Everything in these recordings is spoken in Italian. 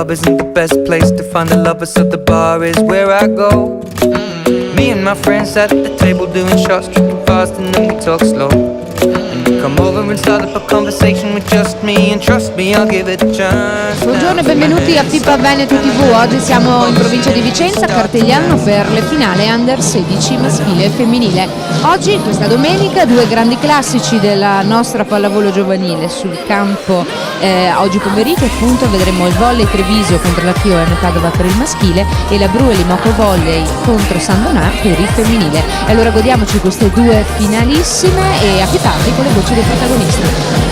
club isn't the best place to find the lovers, so the bar is where I go. Me and my friends sat at the table doing shots, tripping fast, and then we talk slow. And you come over and start up a conversation with just me, and trust me, I'll give it a chance. Buongiorno e benvenuti a Pipa Veneto TV. Oggi siamo in provincia di Vicenza a Cartegliano per le finale Under 16 maschile e femminile. Oggi, questa domenica, due grandi classici della nostra pallavolo giovanile sul campo. Oggi pomeriggio appunto vedremo il volley Treviso contro la KOM Padova per il maschile e la Brueli Moco Volley contro San Donà per il femminile. E allora godiamoci queste due finalissime e a più tardi con le voci dei protagonisti.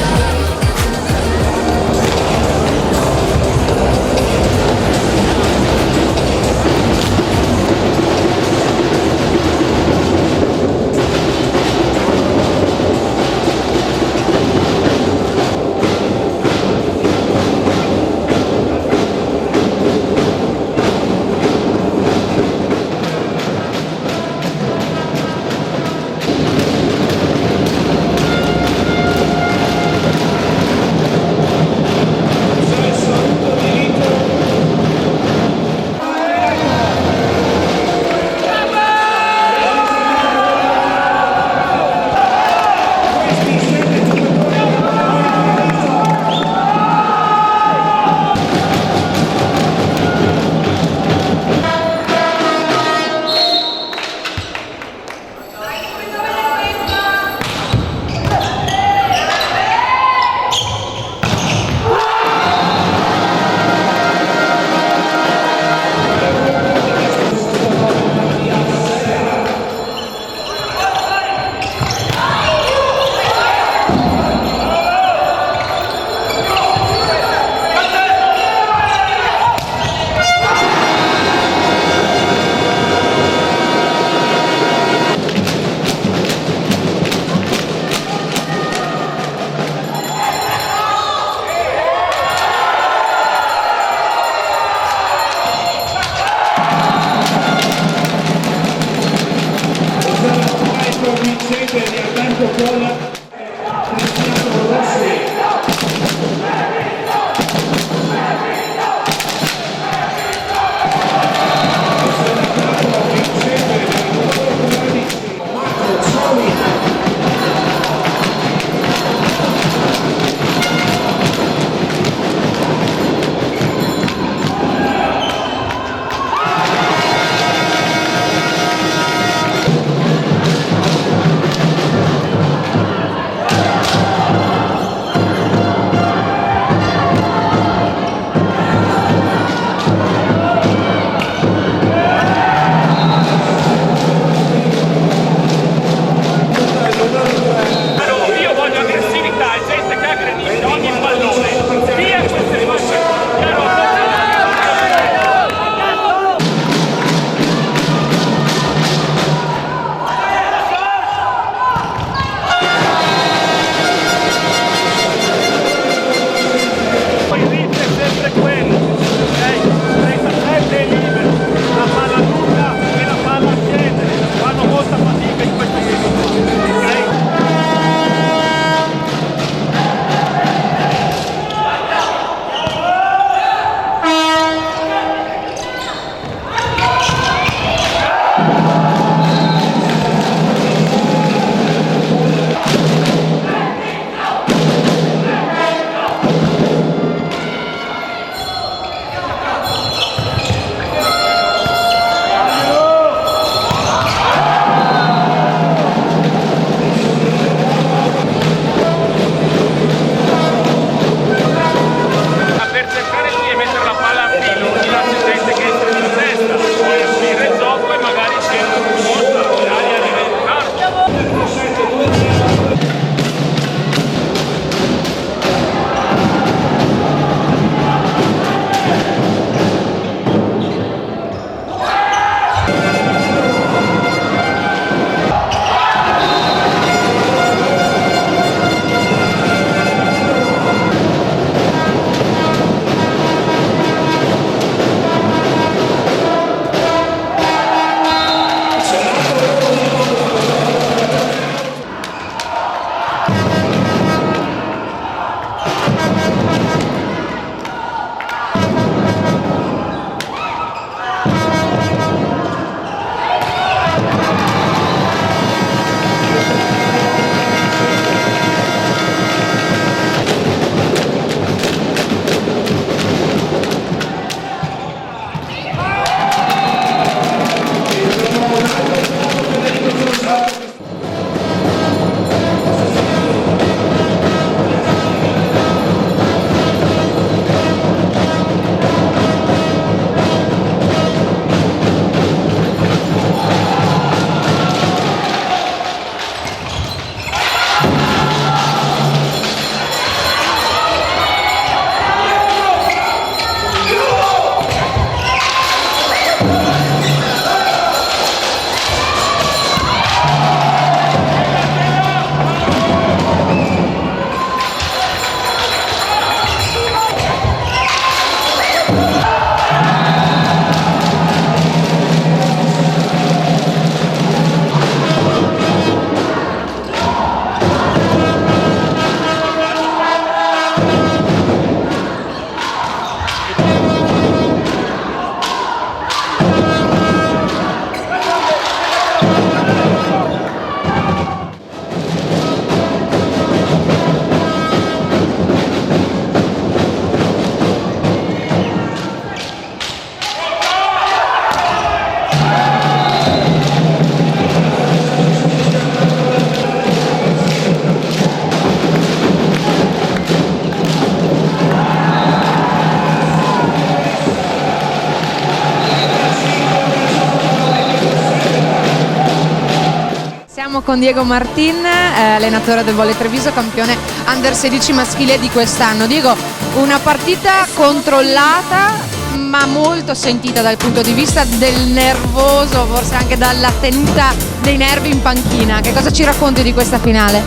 Siamo con Diego Martin, allenatore del Volley Treviso, campione Under 16 maschile di quest'anno. Diego, una partita controllata ma molto sentita dal punto di vista del nervoso, forse anche dalla tenuta dei nervi in panchina. Che cosa ci racconti di questa finale?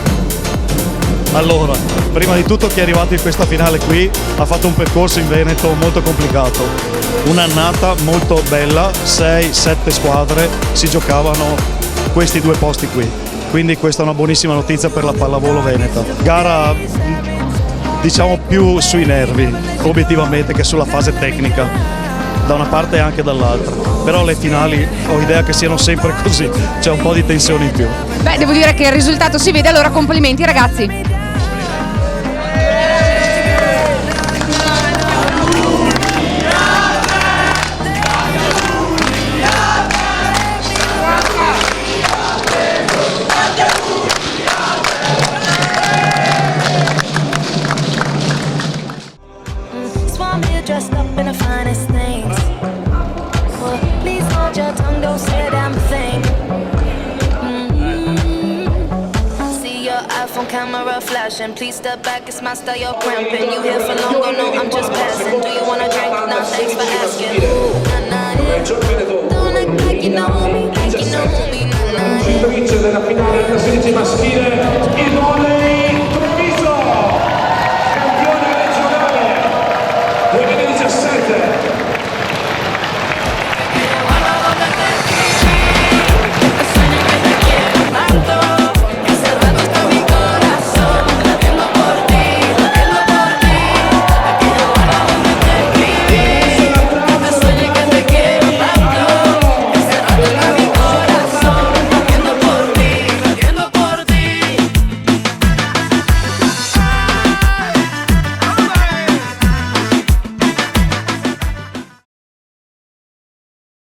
Allora, prima di tutto chi è arrivato in questa finale qui ha fatto un percorso in Veneto molto complicato, un'annata molto bella, 6-7 squadre si giocavano questi due posti qui, quindi questa è una buonissima notizia per la pallavolo veneta. Gara diciamo più sui nervi obiettivamente che sulla fase tecnica, da una parte e anche dall'altra, però le finali ho idea che siano sempre così, c'è un po' di tensione in più. Beh, devo dire che il risultato si vede, allora complimenti ragazzi. Dressed up in the finest things. Well, please hold your tongue, don't say a damn thing. See your iPhone camera flashing. Please step back, it's my style, you're cramping. You here for long, oh no, I'm just passing. Do you wanna drink? No, thanks for asking. Don't act like you know me, like you know me. Vince della finale Under 16 maschile, il volley